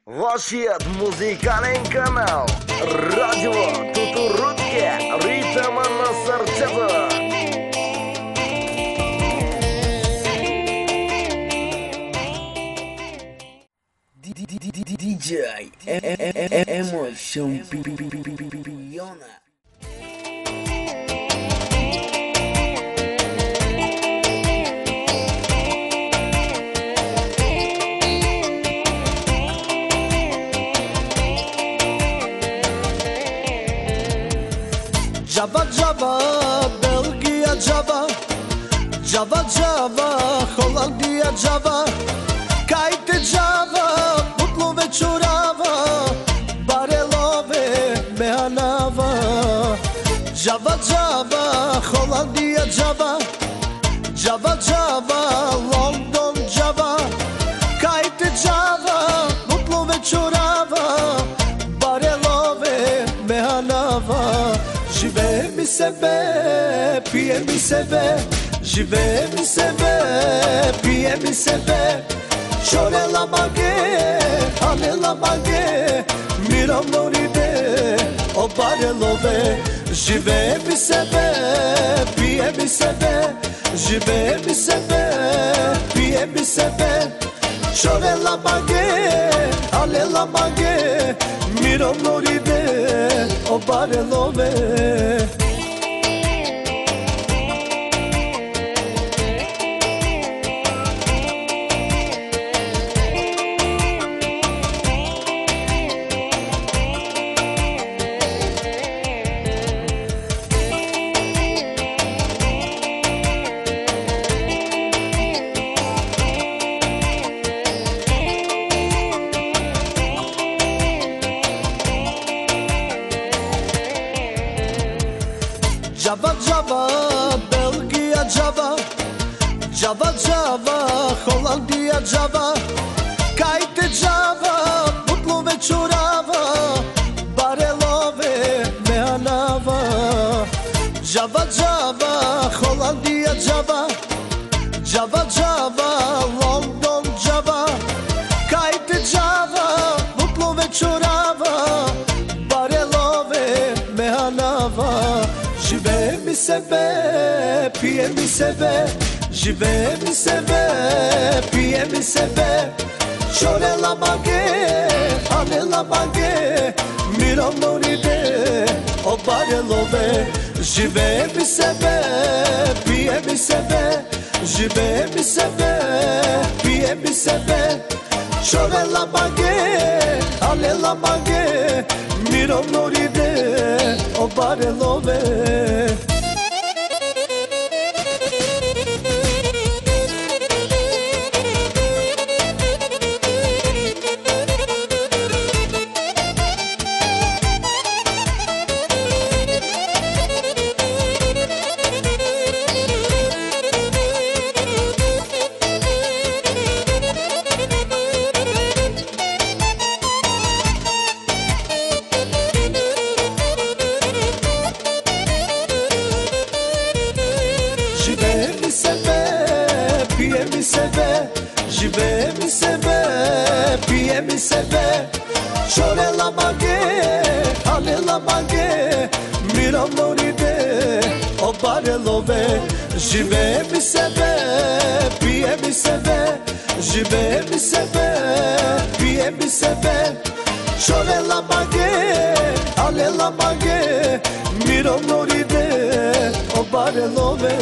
Вашият музикален канал. Радио Тутурутке. Ритъма на сърцето. DJ Emotion Piona. Java Java, Belgia Java, Java Java, Hollandia Java, Kajte Java, putlo večurava, barelove mehanava. Java Java, Hollandia Java, Java Java, London Java, Kajte Java, putlo večurava, barelove mehanava. Живее ми себе, пие ми себе, живее ми себе, пие ми себе. Чоре ламаге, але ламаге, миром нориде, обаре лове. Живее ми себе, пие ми себе, живее ми себе, пие ми себе. Чоре ламаге, але ламаге, миром нориде, обаре лове. Java Java, Belgia Java, Java Java, Hollandia Java, Kajte Java, putlo večurava, barelove mehanava. Java Java, Hollandia Java, Java Java, London Java, Kajte Java, putlo večurava, barelove mehanava. Живее ми себе, пие ми себе, живее ми себе, пие ми себе. Чоре ламаге, але ламаге, миром нориде, обаре лове. Живее ми себе, пие ми себе, живее ми себе, пие ми себе. Чоре ламаге, але ламаге, миром нориде, обаре лове. Живее ми себе, пие ми себе, живее ми себе, пие ми себе. Чоре ламаге, але ламаге, миром нориде, обаре лове. Живее ми себе, пие ми себе, живее ми себе, пие ми себе. Чоре ламаге, але ламаге, миром нориде, обаре лове.